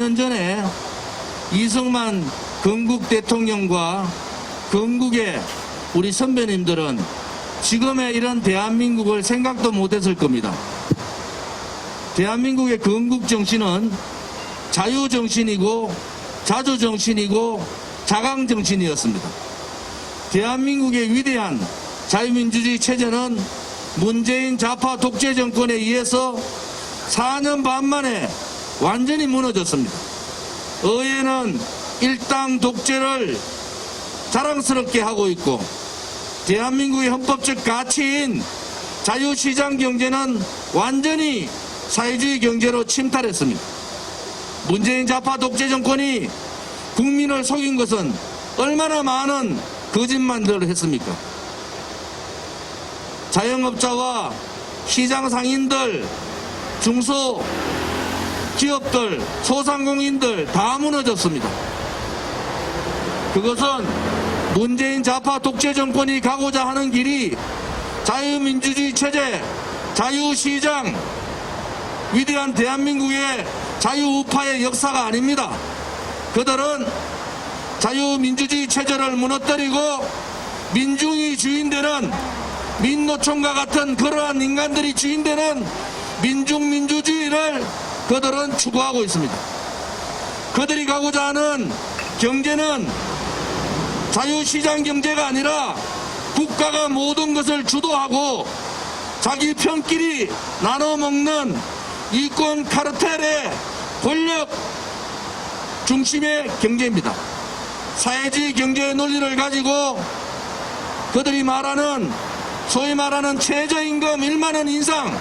년 전에 이승만 건국 대통령과 건국의 우리 선배님들은 지금의 이런 대한민국을 생각도 못했을 겁니다. 대한민국의 건국 정신은 자유정신이고 자주정신이고 자강정신이었습니다. 대한민국의 위대한 자유민주주의 체제는 문재인 좌파 독재 정권에 의해서 4년 반 만에 완전히 무너졌습니다. 의회는 일당 독재를 자랑스럽게 하고 있고 대한민국의 헌법적 가치인 자유시장 경제는 완전히 사회주의 경제로 침탈했습니다. 문재인 좌파 독재 정권이 국민을 속인 것은 얼마나 많은 거짓말들을 했습니까? 자영업자와 시장 상인들, 중소기업들, 소상공인들 다 무너졌습니다. 그것은 문재인 좌파 독재 정권이 가고자 하는 길이 자유민주주의 체제, 자유시장, 위대한 대한민국의 자유우파의 역사가 아닙니다. 그들은 자유민주주의 체제를 무너뜨리고 민중이 주인되는 민노총과 같은 그러한 인간들이 주인되는 민중민주주의를 그들은 추구하고 있습니다. 그들이 가고자 하는 경제는 자유시장 경제가 아니라 국가가 모든 것을 주도하고 자기 편끼리 나눠먹는 이권 카르텔의 권력 중심의 경제입니다. 사회주의 경제의 논리를 가지고 그들이 말하는 소위 말하는 최저임금 1만원 인상,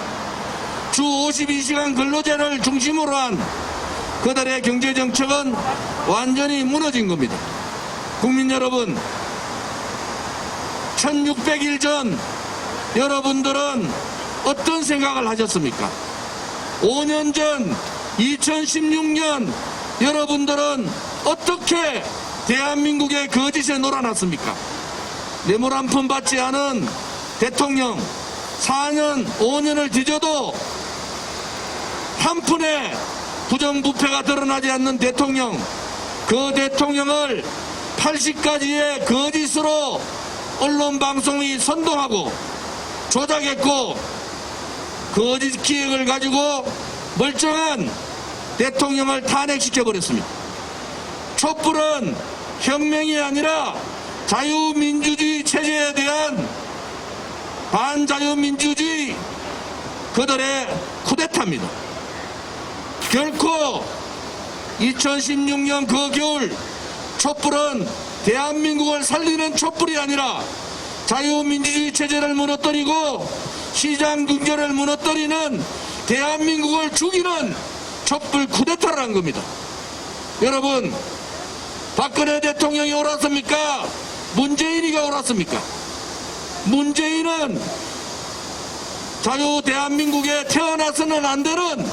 주 52시간 근로제를 중심으로 한 그들의 경제정책은 완전히 무너진 겁니다. 국민 여러분, 1600일 전 여러분들은 어떤 생각을 하셨습니까? 5년 전 2016년 여러분들은 어떻게 대한민국의 거짓에 놀아났습니까? 뇌물 한 푼 받지 않은 대통령, 4년, 5년을 뒤져도 한 푼의 부정부패가 드러나지 않는 대통령, 그 대통령을 80가지의 거짓으로 언론방송이 선동하고 조작했고 거짓 기획을 가지고 멀쩡한 대통령을 탄핵시켜버렸습니다. 촛불은 혁명이 아니라 자유민주주의 체제에 대한 반자유민주주의 그들의 쿠데타입니다. 결코 2016년 그 겨울 촛불은 대한민국을 살리는 촛불이 아니라 자유민주주의 체제를 무너뜨리고 시장 경제를 무너뜨리는 대한민국을 죽이는 촛불 쿠데타를 한 겁니다. 여러분, 박근혜 대통령이 옳았습니까? 문재인이가 옳았습니까? 문재인은 자유 대한민국에 태어나서는 안 되는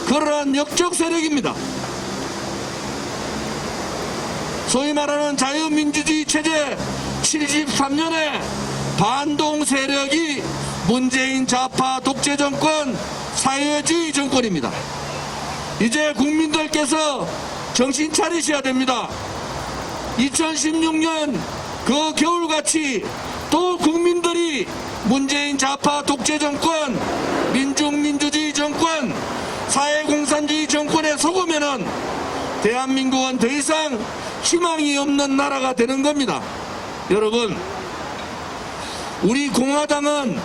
그러한 역적 세력입니다. 소위 말하는 자유민주주의 체제 73년에 반동 세력이 문재인 좌파 독재 정권 사회주의 정권입니다. 이제 국민들께서 정신 차리셔야 됩니다. 2016년 그 겨울같이 또 국민들이 문재인 좌파 독재 정권, 민중민주주의 정권, 사회공산주의 정권에 속으면은 대한민국은 더 이상 희망이 없는 나라가 되는 겁니다. 여러분, 우리 공화당은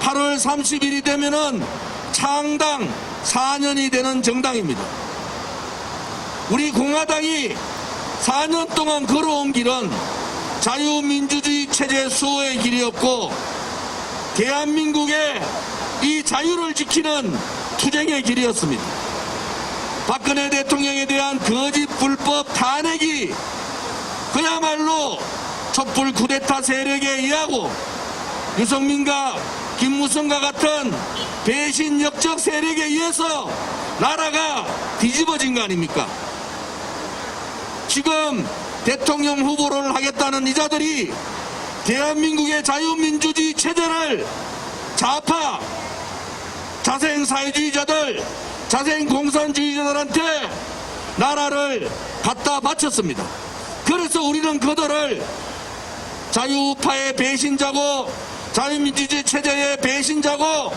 8월 30일이 되면은 창당 4년이 되는 정당입니다. 우리 공화당이 4년 동안 걸어온 길은 자유민주주의 체제 수호의 길이었고 대한민국의 이 자유를 지키는 투쟁의 길이었습니다. 박근혜 대통령에 대한 거짓 불법 탄핵이 그야말로 촛불 쿠데타 세력에 의하고 유승민과 김무성과 같은 배신 역적 세력에 의해서 나라가 뒤집어진 거 아닙니까? 지금 대통령 후보를 하겠다는 이자들이 대한민국의 자유민주주의 체제를 좌파, 자생사회주의자들, 자생 공산주의자들한테 나라를 갖다 바쳤습니다. 그래서 우리는 그들을 자유우파의 배신자고 자유민주주의 체제의 배신자고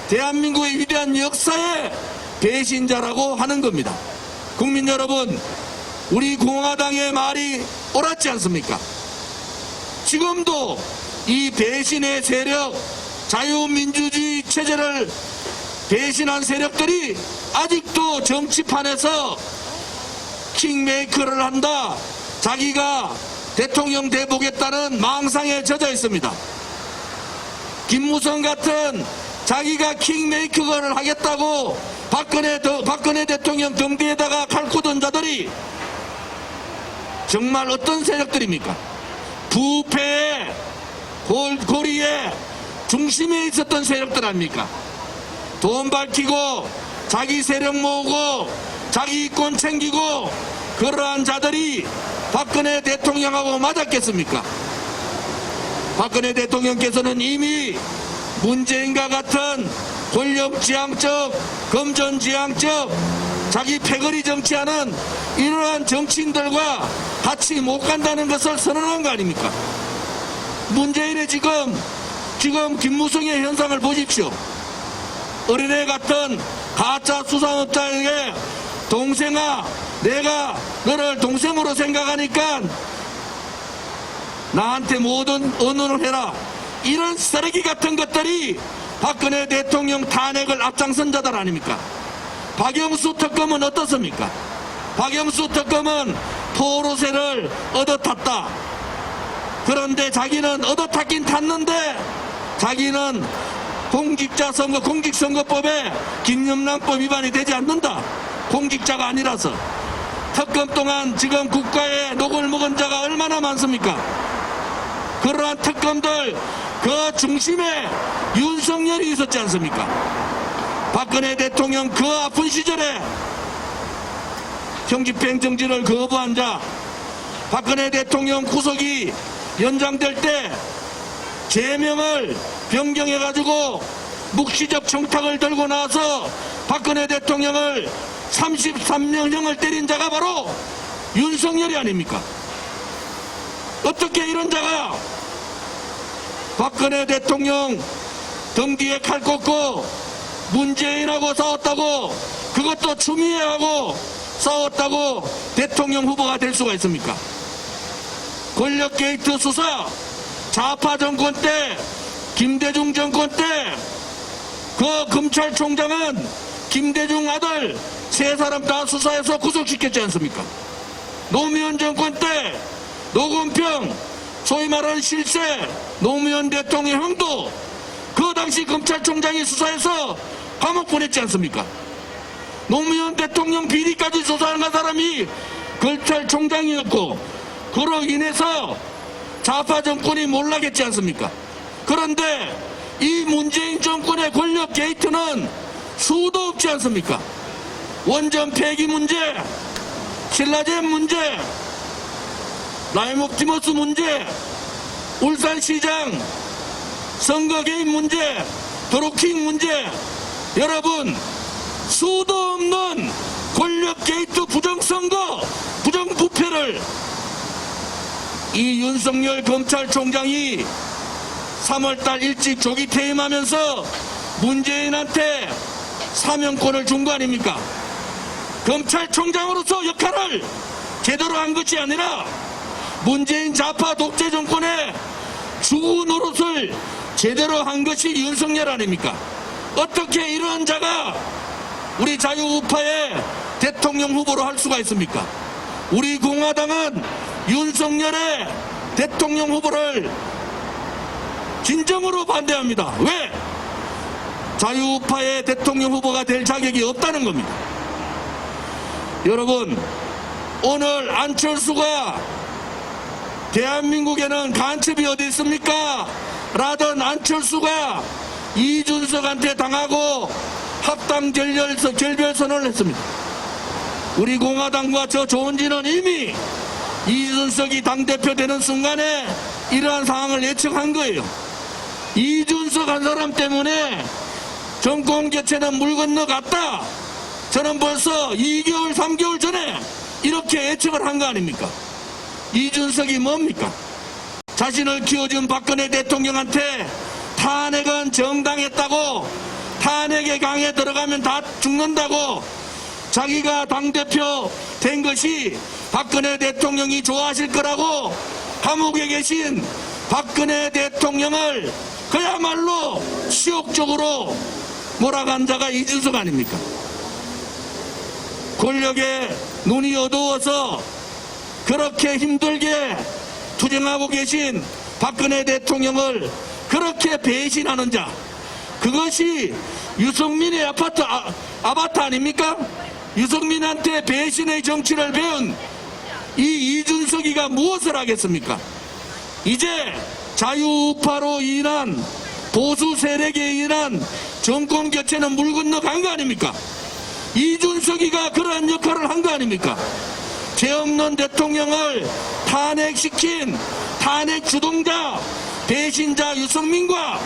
대한민국의 위대한 역사의 배신자라고 하는 겁니다. 국민 여러분, 우리 공화당의 말이 옳았지 않습니까? 지금도 이 배신의 세력, 자유민주주의 체제를 배신한 세력들이 아직도 정치판에서 킹메이커를 한다, 자기가 대통령 돼보겠다는 망상에 젖어 있습니다. 김무성 같은 자기가 킹메이커를 하겠다고 박근혜 대통령 등대에다가 칼 꽂은 자들이 정말 어떤 세력들입니까? 부패의 고리의 중심에 있었던 세력들 아닙니까? 돈 밝히고 자기 세력 모으고 자기 이권 챙기고 그러한 자들이 박근혜 대통령하고 맞았겠습니까? 박근혜 대통령께서는 이미 문재인과 같은 권력지향적, 금전지향적, 자기 패거리 정치하는 이러한 정치인들과 같이 못 간다는 것을 선언한 거 아닙니까? 문재인의 지금 김무성의 현상을 보십시오. 어린애 같은 가짜 수산업자에게 동생아, 내가 너를 동생으로 생각하니까 나한테 모든 언어를 해라, 이런 쓰레기 같은 것들이 박근혜 대통령 탄핵을 앞장선 자들 아닙니까? 박영수 특검은 어떻습니까? 박영수 특검은 포로세를 얻어탔다. 그런데 자기는 얻어탔긴 탔는데 자기는 공직선거법에 김영란법 위반이 되지 않는다. 공직자가 아니라서. 특검 동안 지금 국가에 녹을 먹은 자가 얼마나 많습니까? 그러한 특검들 그 중심에 윤석열이 있었지 않습니까? 박근혜 대통령 그 아픈 시절에 형집행정지를 거부한 자, 박근혜 대통령 구속이 연장될 때 제명을 변경해가지고 묵시적 청탁을 들고 나서 박근혜 대통령을 33년형을 때린 자가 바로 윤석열이 아닙니까? 어떻게 이런 자가 박근혜 대통령 등 뒤에 칼 꽂고 문재인하고 싸웠다고, 그것도 추미애하고 싸웠다고 대통령 후보가 될 수가 있습니까? 권력 게이트 수사, 좌파 정권 때, 김대중 정권 때 그 검찰총장은 김대중 아들 세 사람 다 수사해서 구속시켰지 않습니까? 노무현 정권 때 노건평, 소위 말하는 실세 노무현 대통령 형도 그 당시 검찰총장이 수사해서 감옥 보냈지 않습니까? 노무현 대통령 비리까지 조사한 사람이 검찰총장이었고, 그로 인해서 좌파 정권이 몰락했지 않습니까? 그런데 이 문재인 정권의 권력 게이트는 수도 없지 않습니까? 원전 폐기 문제, 신라젠 문제, 라임옵티머스 문제, 울산시장 선거 개입 문제, 드루킹 문제, 여러분 수도 없는 권력 게이트 부정선거, 부정부패를 이 윤석열 검찰총장이 3월달 일찍 조기 퇴임하면서 문재인한테 사명권을 준 거 아닙니까? 검찰총장으로서 역할을 제대로 한 것이 아니라 문재인 좌파 독재 정권의 주 노릇을 제대로 한 것이 윤석열 아닙니까? 어떻게 이러한 자가 우리 자유우파의 대통령 후보로 할 수가 있습니까? 우리 공화당은 윤석열의 대통령 후보를 진정으로 반대합니다. 왜? 자유우파의 대통령 후보가 될 자격이 없다는 겁니다. 여러분, 오늘 안철수가 대한민국에는 간첩이 어디 있습니까? 라던 안철수가 이준석한테 당하고 합당 결별선언을 했습니다. 우리 공화당과 저 조은진은 이미 이준석이 당대표 되는 순간에 이러한 상황을 예측한 거예요. 이준석 한 사람 때문에 정권 교체는 물 건너갔다. 저는 벌써 2개월, 3개월 전에 이렇게 예측을 한 거 아닙니까? 이준석이 뭡니까? 자신을 키워준 박근혜 대통령한테 탄핵은 정당했다고, 탄핵의 강에 들어가면 다 죽는다고, 자기가 당대표 된 것이 박근혜 대통령이 좋아하실 거라고 감옥에 계신 박근혜 대통령을 그야말로 치욕적으로 몰아간 자가 이준석 아닙니까? 권력에 눈이 어두워서 그렇게 힘들게 투쟁하고 계신 박근혜 대통령을 그렇게 배신하는 자, 그것이 유승민의 아바타 아닙니까? 유승민한테 배신의 정치를 배운 이 이준석이가 무엇을 하겠습니까? 이제 자유우파로 인한 보수 세력에 인한 정권 교체는 물 건너간 거 아닙니까? 이준석이가 그러한 역할을 한 거 아닙니까? 죄 없는 대통령을 탄핵시킨 탄핵 주동자 배신자 유승민과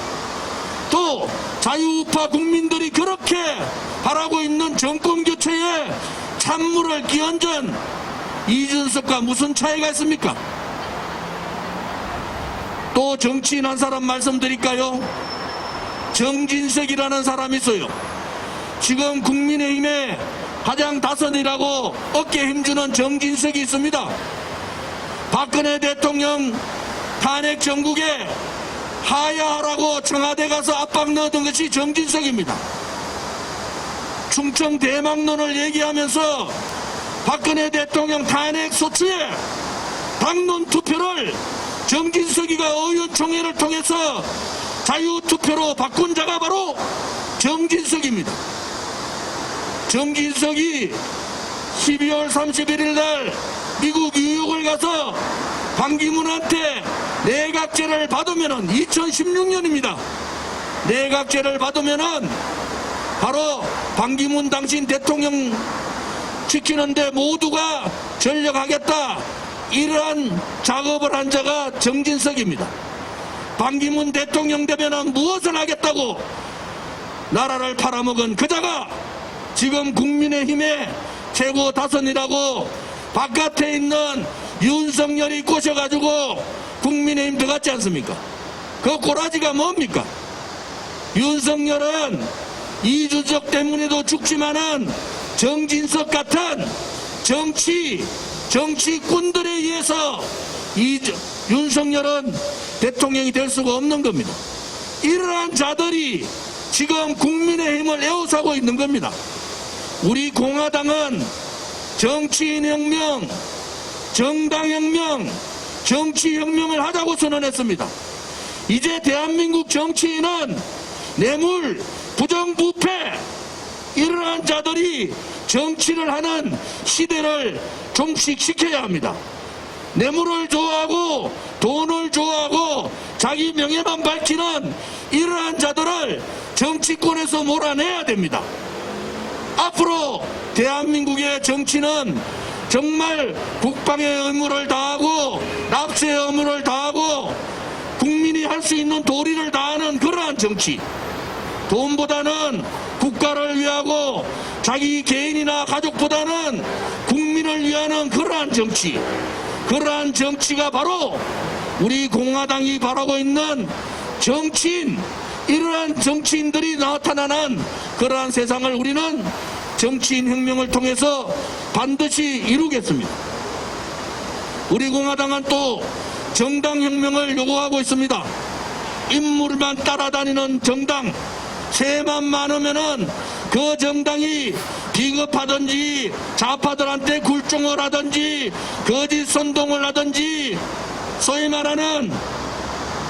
또 자유우파 국민들이 그렇게 바라고 있는 정권 교체에 찬물을 끼얹은 이준석과 무슨 차이가 있습니까? 또 정치인 한 사람 말씀드릴까요? 정진석이라는 사람이 있어요. 지금 국민의힘에 가장 다선이라고 어깨 힘주는 정진석이 있습니다. 박근혜 대통령 탄핵 정국에 하야하라고 청와대 가서 압박 넣었던 것이 정진석입니다. 충청 대망론을 얘기하면서 박근혜 대통령 탄핵 소추에 당론 투표를 정진석이가 의원총회를 통해서 자유투표로 바꾼 자가 바로 정진석입니다. 정진석이 12월 31일 날 미국 뉴욕을 가서 반기문한테 내각제를 받으면은 2016년입니다. 내각제를 받으면은 바로 반기문 당신 대통령 지키는데 모두가 전력하겠다. 이러한 작업을 한 자가 정진석입니다. 반기문 대통령 되면은 무엇을 하겠다고 나라를 팔아먹은 그 자가 지금 국민의힘의 최고 다선이라고 바깥에 있는 윤석열이 꼬셔가지고 국민의힘 들어갔지 않습니까? 그 꼬라지가 뭡니까? 윤석열은 이준석 때문에도 죽지만은 정진석 같은 정치꾼들에 의해서 윤석열은 대통령이 될 수가 없는 겁니다. 이러한 자들이 지금 국민의힘을 에워싸고 있는 겁니다. 우리 공화당은 정치인혁명, 정당혁명, 정치혁명을 하자고 선언했습니다. 이제 대한민국 정치인은 뇌물, 부정부패 이러한 자들이 정치를 하는 시대를 종식시켜야 합니다. 뇌물을 좋아하고 돈을 좋아하고 자기 명예만 밝히는 이러한 자들을 정치권에서 몰아내야 됩니다. 앞으로 대한민국의 정치는 정말 국방의 의무를 다하고 납세의 의무를 다하고 국민이 할 수 있는 도리를 다하는 그러한 정치, 돈보다는 국가를 위하고 자기 개인이나 가족보다는 국민을 위하는 그러한 정치, 그러한 정치가 바로 우리 공화당이 바라고 있는 정치인, 이러한 정치인들이 나타나는 그러한 세상을 우리는 정치인 혁명을 통해서 반드시 이루겠습니다. 우리 공화당은 또 정당혁명을 요구하고 있습니다. 인물만 따라다니는 정당, 세만 많으면은 그 정당이 비겁하든지 좌파들한테 굴종을 하든지 거짓 선동을 하든지 소위 말하는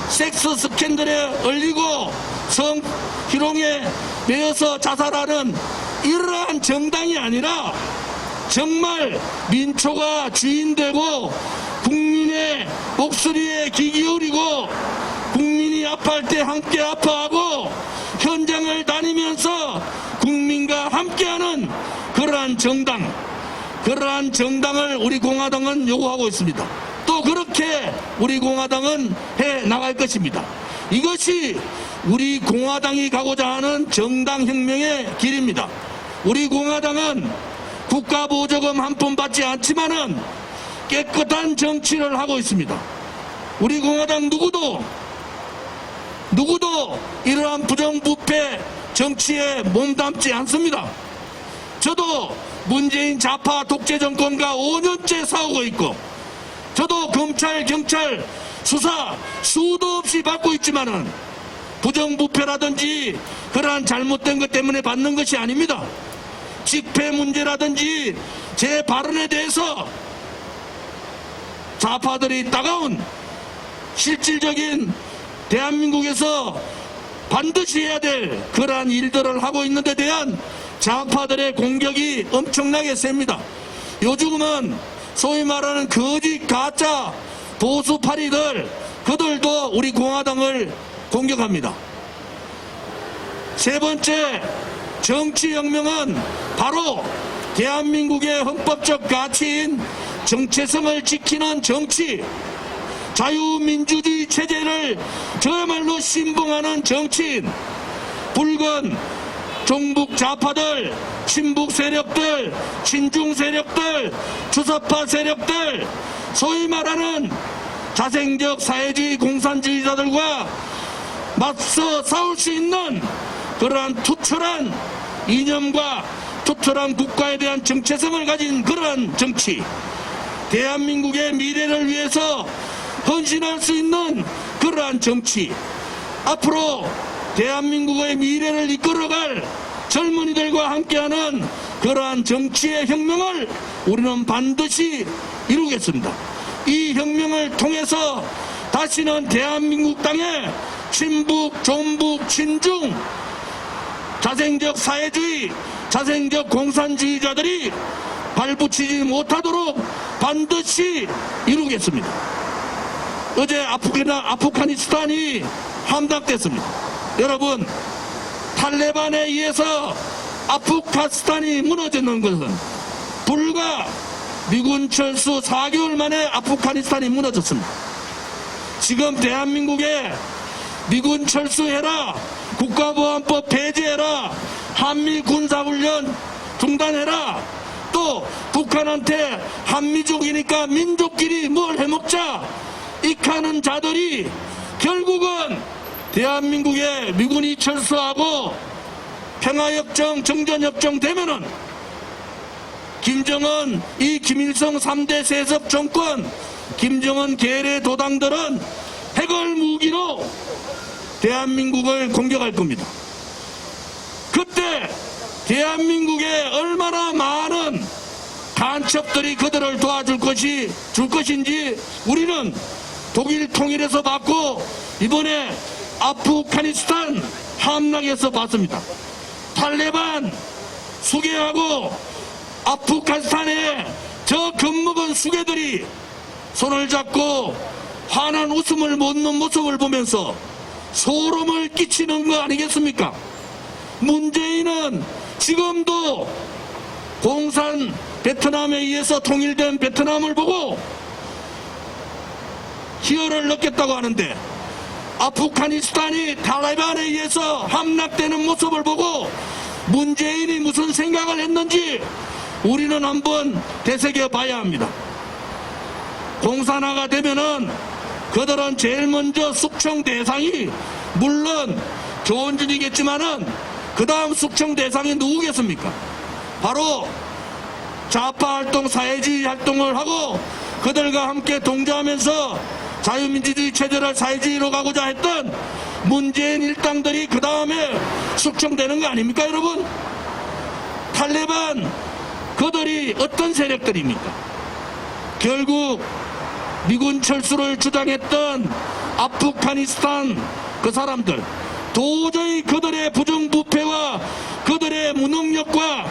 섹스 스캔들에 얼리고 성희롱에 매여서 자살하는 이러한 정당이 아니라 정말 민초가 주인되고 국민의 목소리에 귀 기울이고 국민이 아파할 때 함께 아파하고 현장을 다니면서 국민과 함께하는 그러한 정당, 그러한 정당을 우리 공화당은 요구하고 있습니다. 또 그렇게 우리 공화당은 해 나갈 것입니다. 이것이 우리 공화당이 가고자 하는 정당혁명의 길입니다. 우리 공화당은 국가보조금 한 푼 받지 않지만은 깨끗한 정치를 하고 있습니다. 우리 공화당 누구도 이러한 부정부패 정치에 몸담지 않습니다. 저도 문재인 좌파 독재 정권과 5년째 싸우고 있고, 저도 검찰, 경찰 수사 수도 없이 받고 있지만은 부정부패라든지 그러한 잘못된 것 때문에 받는 것이 아닙니다. 집회 문제라든지 제 발언에 대해서 좌파들이 따가운 실질적인 대한민국에서 반드시 해야 될 그러한 일들을 하고 있는 데 대한 좌파들의 공격이 엄청나게 셉니다. 요즘은 소위 말하는 거짓 가짜 보수파리들, 그들도 우리 공화당을 공격합니다. 세 번째 정치혁명은 바로 대한민국의 헌법적 가치인 정체성을 지키는 정치, 자유민주주의 체제를 저야말로 신봉하는 정치인, 붉은 종북 좌파들, 친북 세력들, 친중 세력들, 주사파 세력들, 소위 말하는 자생적 사회주의 공산주의자들과 맞서 싸울 수 있는 그러한 투철한 이념과 투철한 국가에 대한 정체성을 가진 그러한 정치, 대한민국의 미래를 위해서 헌신할 수 있는 그러한 정치, 앞으로 대한민국의 미래를 이끌어갈 젊은이들과 함께하는 그러한 정치의 혁명을 우리는 반드시 이루겠습니다. 이 혁명을 통해서 다시는 대한민국 땅에 친북, 종북, 친중, 자생적 사회주의, 자생적 공산주의자들이 발붙이지 못하도록 반드시 이루겠습니다. 어제 아프가니스탄이 함락됐습니다. 여러분, 탈레반에 의해서 아프가니스탄이 무너지는 것은 불과 미군 철수 4개월 만에 아프가니스탄이 무너졌습니다. 지금 대한민국에 미군 철수해라, 국가보안법 폐지해라, 한미 군사훈련 중단해라, 또 북한한테 한미족이니까 민족끼리 뭘 해먹자, 이카는 자들이 결국은 대한민국에 미군이 철수하고 평화협정, 정전협정 되면은 김정은, 이 김일성 3대 세습 정권, 김정은 계례 도당들은 핵을 무기로 대한민국을 공격할 겁니다. 그때 대한민국에 얼마나 많은 간첩들이 그들을 도와줄 것인지 우리는 독일 통일에서 봤고 이번에 아프가니스탄 함락에서 봤습니다. 탈레반 수괴하고 아프가니스탄에 저 겁먹은 수괴들이 손을 잡고 환한 웃음을 묻는 모습을 보면서 소름을 끼치는 거 아니겠습니까? 문재인은 지금도 공산 베트남에 의해서 통일된 베트남을 보고 희열을 느꼈다고 하는데, 아프가니스탄이 탈레반에 의해서 함락되는 모습을 보고 문재인이 무슨 생각을 했는지 우리는 한번 되새겨 봐야 합니다. 공산화가 되면은 그들은 제일 먼저 숙청 대상이, 물론 조원준이겠지만은 그 다음 숙청 대상이 누구겠습니까? 바로 좌파 활동, 사회주의 활동을 하고 그들과 함께 동조하면서 자유민주주의 체제를 사회주의로 가고자 했던 문재인 일당들이 그 다음에 숙청되는 거 아닙니까, 여러분? 탈레반, 그들이 어떤 세력들입니까? 결국 미군 철수를 주장했던 아프가니스탄 그 사람들, 도저히 그들의 부정부패와 그들의 무능력과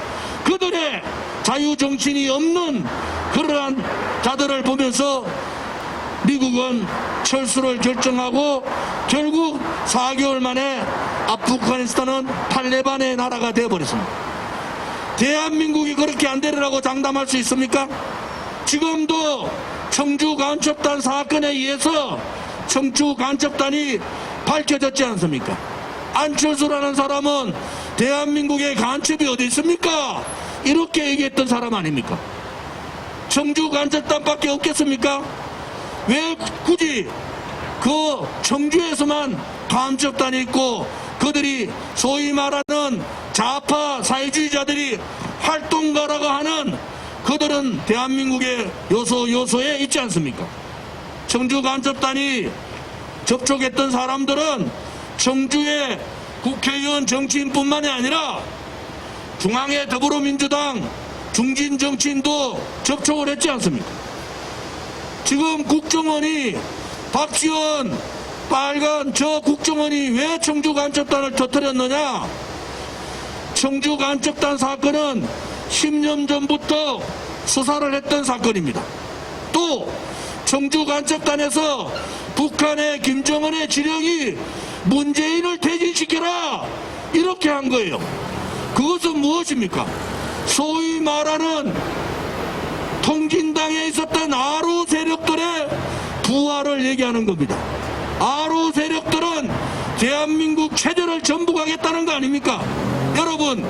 그들의 자유정신이 없는 그러한 자들을 보면서 미국은 철수를 결정하고 결국 4개월 만에 아프가니스탄은 탈레반의 나라가 되어버렸습니다. 대한민국이 그렇게 안 되리라고 장담할 수 있습니까? 지금도 청주 간첩단 사건에 의해서 청주 간첩단이 밝혀졌지 않습니까? 안철수라는 사람은 대한민국의 간첩이 어디 있습니까? 이렇게 얘기했던 사람 아닙니까? 청주 간첩단밖에 없겠습니까? 왜 굳이 그 청주에서만 간첩단이 있고 그들이 소위 말하는 좌파 사회주의자들이 활동가라고 하는 그들은 대한민국의 요소에 있지 않습니까? 청주 간첩단이 접촉했던 사람들은 청주의 국회의원 정치인뿐만이 아니라 중앙의 더불어민주당 중진 정치인도 접촉을 했지 않습니까? 지금 국정원이 박지원 빨간 저 국정원이 왜 청주 간첩단을 터뜨렸느냐? 청주 간첩단 사건은 10년 전부터 수사를 했던 사건입니다. 또 청주 간첩단에서 북한의 김정은의 지령이 문재인을 퇴진시켜라 이렇게 한 거예요. 그것은 무엇입니까? 소위 말하는 통진당에 있었던 아로 세력들의 부활을 얘기하는 겁니다. 아로 세력들은 대한민국 체제를 전복하겠다는 거 아닙니까? 여러분,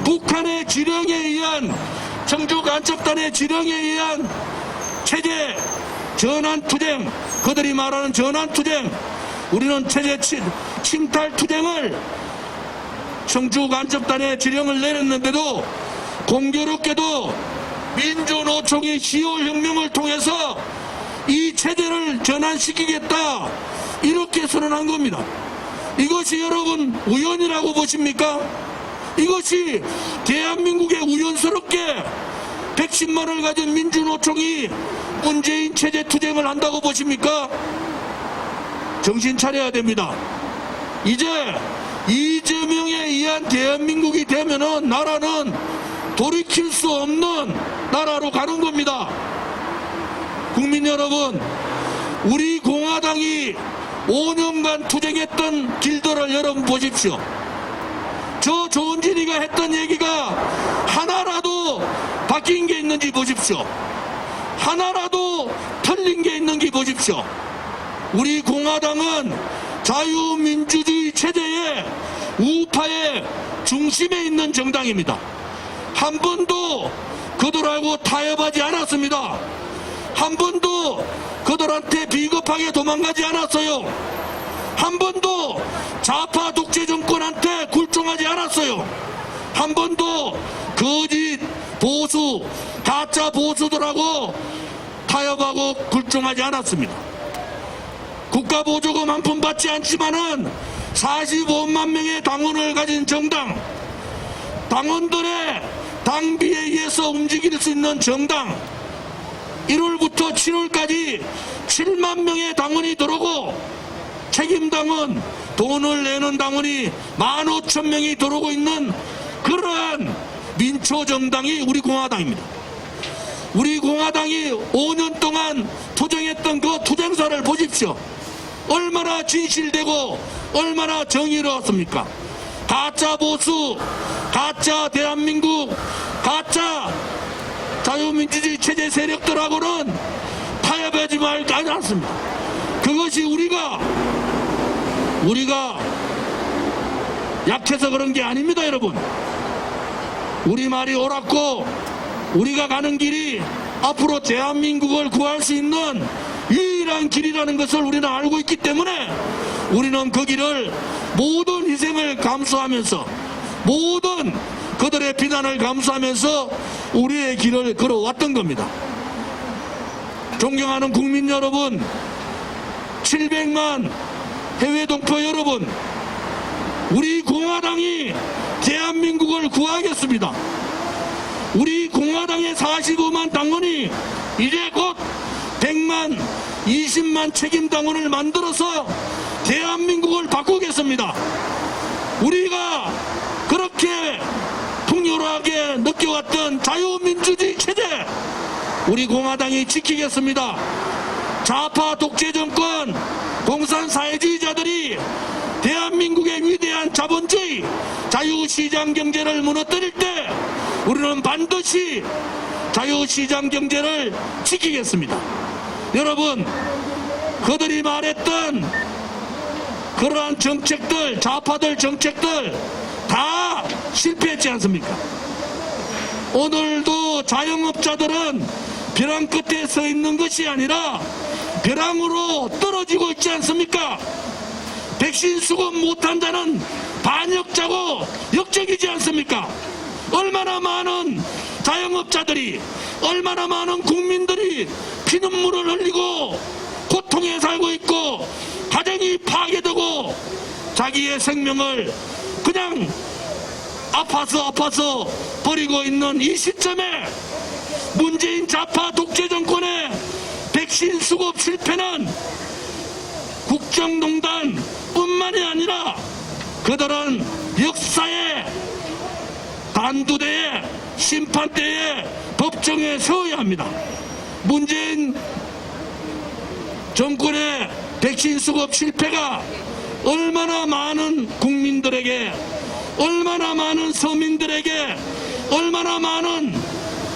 북한의 지령에 의한 청주 간첩단의 지령에 의한 체제 전환투쟁, 그들이 말하는 전환투쟁, 우리는 체제 침탈투쟁을 청주 간첩단의 지령을 내렸는데도 공교롭게도 민주노총이 10월 혁명을 통해서 이 체제를 전환시키겠다 이렇게 선언한 겁니다. 이것이 여러분 우연이라고 보십니까? 이것이 대한민국에 우연스럽게 110만을 가진 민주노총이 문재인 체제 투쟁을 한다고 보십니까? 정신 차려야 됩니다. 이제 이재명에 의한 대한민국이 되면은 나라는 돌이킬 수 없는 나라로 가는 겁니다. 국민 여러분, 우리 공화당이 5년간 투쟁했던 길들을 여러분 보십시오. 저 조은진이가 했던 얘기가 하나라도 바뀐 게 있는지 보십시오. 하나라도 틀린 게 있는지 보십시오. 우리 공화당은 자유민주주의 체제의 우파의 중심에 있는 정당입니다. 한 번도 그들하고 타협하지 않았습니다. 한 번도 그들한테 비겁하게 도망가지 않았어요. 한 번도 좌파 독재 정권한테 굴종하지 않았어요. 한 번도 거짓 보수, 가짜 보수들하고 타협하고 굴종하지 않았습니다. 국가보조금 한 푼 받지 않지만은 45만 명의 당원을 가진 정당, 당원들의 당비에 의해서 움직일 수 있는 정당, 1월부터 7월까지 7만 명의 당원이 들어오고 책임당원, 돈을 내는 당원이 15,000명이 들어오고 있는 그러한 민초정당이 우리 공화당입니다. 우리 공화당이 5년 동안 투쟁했던 그 투쟁사를 보십시오. 얼마나 진실되고 얼마나 정의로웠습니까? 가짜 보수, 가짜 대한민국, 가짜 자유민주주의 체제 세력들하고는 타협하지 말지 않았습니다. 그것이 우리가 약해서 그런 게 아닙니다, 여러분. 우리 말이 옳았고 우리가 가는 길이 앞으로 대한민국을 구할 수 있는 유일한 길이라는 것을 우리는 알고 있기 때문에 우리는 그 길을 모든 희생을 감수하면서 모든 그들의 비난을 감수하면서 우리의 길을 걸어왔던 겁니다. 존경하는 국민 여러분, 700만 해외 동포 여러분, 우리 공화당이 대한민국을 구하겠습니다. 우리 공화당의 45만 당원이 이제 곧 100만, 20만 책임당원을 만들어서 대한민국을 바꾸겠습니다. 우리가 그렇게 풍요로하게 느껴왔던 자유민주주의 체제, 우리 공화당이 지키겠습니다. 좌파 독재 정권, 공산사회주의자들이 대한민국의 위대한 자본주의, 자유시장 경제를 무너뜨릴 때 우리는 반드시 자유시장 경제를 지키겠습니다. 여러분, 그들이 말했던 그러한 정책들, 좌파들 정책들 다 실패했지 않습니까? 오늘도 자영업자들은 벼랑 끝에 서 있는 것이 아니라 벼랑으로 떨어지고 있지 않습니까? 백신 수급 못한 자는 반역자고 역적이지 않습니까? 얼마나 많은 자영업자들이, 얼마나 많은 국민들이 피눈물을 흘리고 고통에 살고 있고 가정이 파괴되고 자기의 생명을 그냥 아파서 버리고 있는 이 시점에 문재인 좌파 독재 정권의 백신 수급 실패는 국정농단 뿐만이 아니라 그들은 역사의 단두대에 심판대에 법정에 세워야 합니다. 문재인 정권의 백신 수급 실패가 얼마나 많은 국민들에게, 얼마나 많은 서민들에게, 얼마나 많은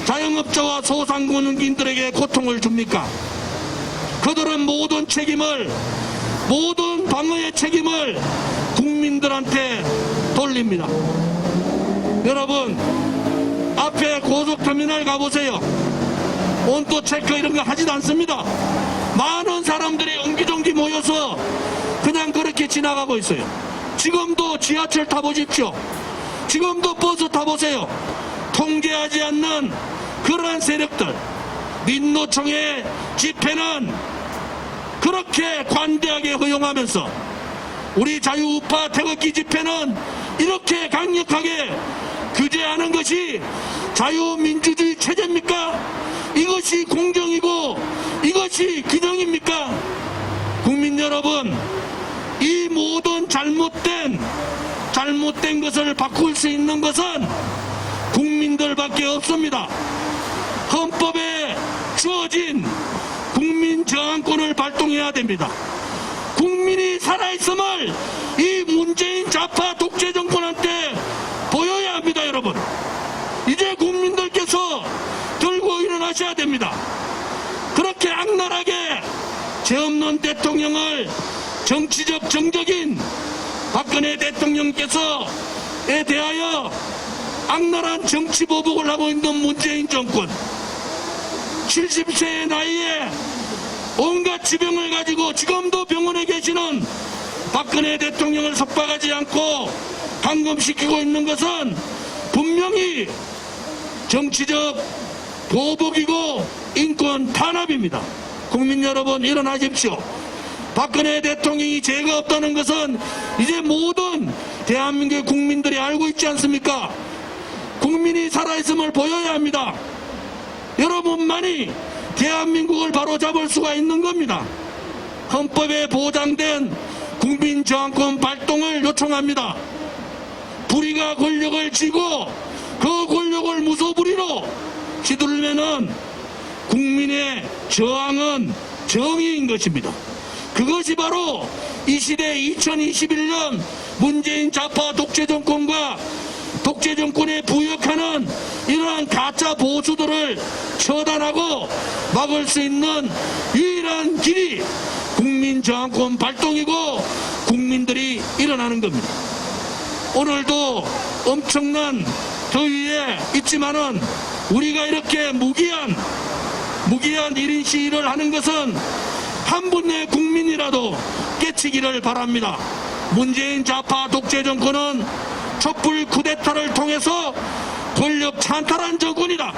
자영업자와 소상공인들에게 고통을 줍니까? 그들은 모든 책임을, 모든 방어의 책임을 국민들한테 돌립니다. 여러분, 앞에 고속터미널 가보세요. 온도 체크 이런 거 하지도 않습니다. 많은 사람들이 옹기종기 모여서 그냥 그렇게 지나가고 있어요. 지금도 지하철 타보십시오. 지금도 버스 타보세요. 통제하지 않는 그러한 세력들, 민노총의 집회는 그렇게 관대하게 허용하면서 우리 자유우파 태극기 집회는 이렇게 강력하게 규제하는 것이 자유민주주의 체제입니까? 이것이 공정이고 이것이 균형입니까? 국민 여러분, 이 모든 잘못된 것을 바꿀 수 있는 것은 국민들밖에 없습니다. 헌법에 주어진 국민 저항권을 발동해야 됩니다. 국민이 살아있음을 이 문재인 좌파 독재 정권한테 보여야 합니다. 여러분, 이제 국민들께서 들고 일어나셔야 됩니다. 그렇게 악랄하게 죄 없는 대통령을 정치적 정적인 박근혜 대통령께서에 대하여 악랄한 정치 보복을 하고 있는 문재인 정권, 70세의 나이에 온갖 지병을 가지고 지금도 병원에 계시는 박근혜 대통령을 석박하지 않고 감금시키고 있는 것은 분명히 정치적 보복이고 인권 탄압입니다. 국민 여러분, 일어나십시오. 박근혜 대통령이 죄가 없다는 것은 이제 모든 대한민국의 국민들이 알고 있지 않습니까? 국민이 살아있음을 보여야 합니다. 여러분만이 대한민국을 바로잡을 수가 있는 겁니다. 헌법에 보장된 국민저항권 발동을 요청합니다. 불의가 권력을 쥐고 그 권력을 무소불위로 휘두르면은 국민의 저항은 정의인 것입니다. 그것이 바로 이 시대 2021년 문재인 좌파 독재 정권과 독재 정권에 부역하는 이러한 가짜 보수들을 처단하고 막을 수 있는 유일한 길이 국민저항권 발동이고 국민들이 일어나는 겁니다. 오늘도 엄청난 더위에 있지만은 우리가 이렇게 무기한 1인 시위를 하는 것은 한 분의 국민이라도 깨치기를 바랍니다. 문재인 좌파 독재 정권은 촛불 쿠데타를 통해서 권력 찬탈한 정권이다.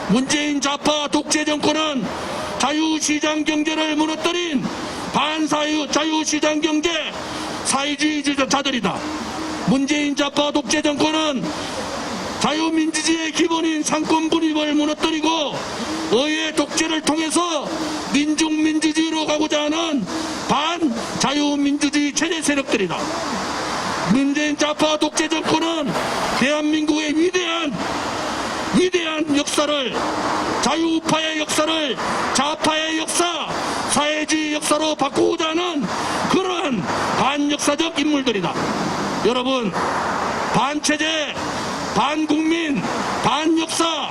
문재인 좌파 독재 정권은 자유시장 경제를 무너뜨린 반사유 자유시장 경제 사회주의자들이다. 문재인 좌파 독재 정권은 자유민주주의의 기본인 상권 분립을 무너뜨리고 의회 독재를 통해서 민중민주주의로 가고자 하는 반자유민주주의 체제 세력들이다. 문재인 좌파 독재 정권은 대한민국의 위대한 역사를, 자유우파의 역사를 좌파의 역사, 사회주의 역사로 바꾸고자 하는 그러한 반역사적 인물들이다. 여러분, 반체제, 반국민, 반역사,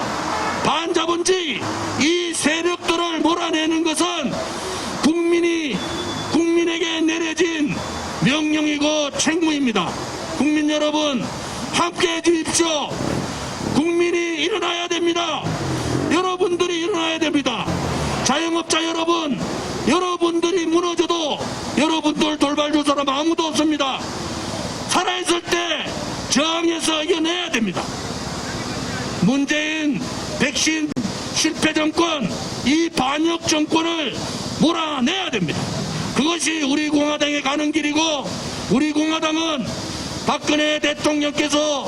반자본주의 이 세력들을 몰아내는 것은 국민에게 내려진 명령이고 책무입니다. 국민 여러분, 함께 해주십시오. 국민이 일어나야 됩니다. 여러분들이 일어나야 됩니다. 자영업자 여러분, 여러분들이 무너져도 여러분들 돌봐줄 사람 아무도 없습니다. 살아있을 때 저항해서 이겨내야 됩니다. 문재인 백신 실패 정권, 이 반역 정권을 몰아내야 됩니다. 그것이 우리 공화당에 가는 길이고, 우리 공화당은 박근혜 대통령께서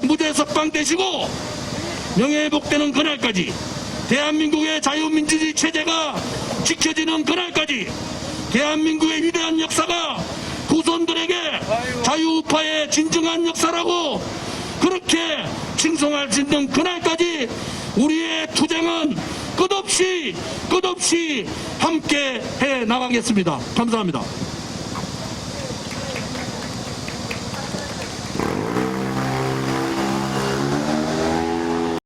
무죄 석방되시고 명예회복되는 그날까지, 대한민국의 자유민주주의 체제가 지켜지는 그날까지 대한민국의 위대한 역사가 후손들에게 자유우파의 진정한 역사라고 그렇게 칭송할 수 있는 그날까지 우리의 투쟁은 끝없이 함께 해 나가겠습니다. 감사합니다.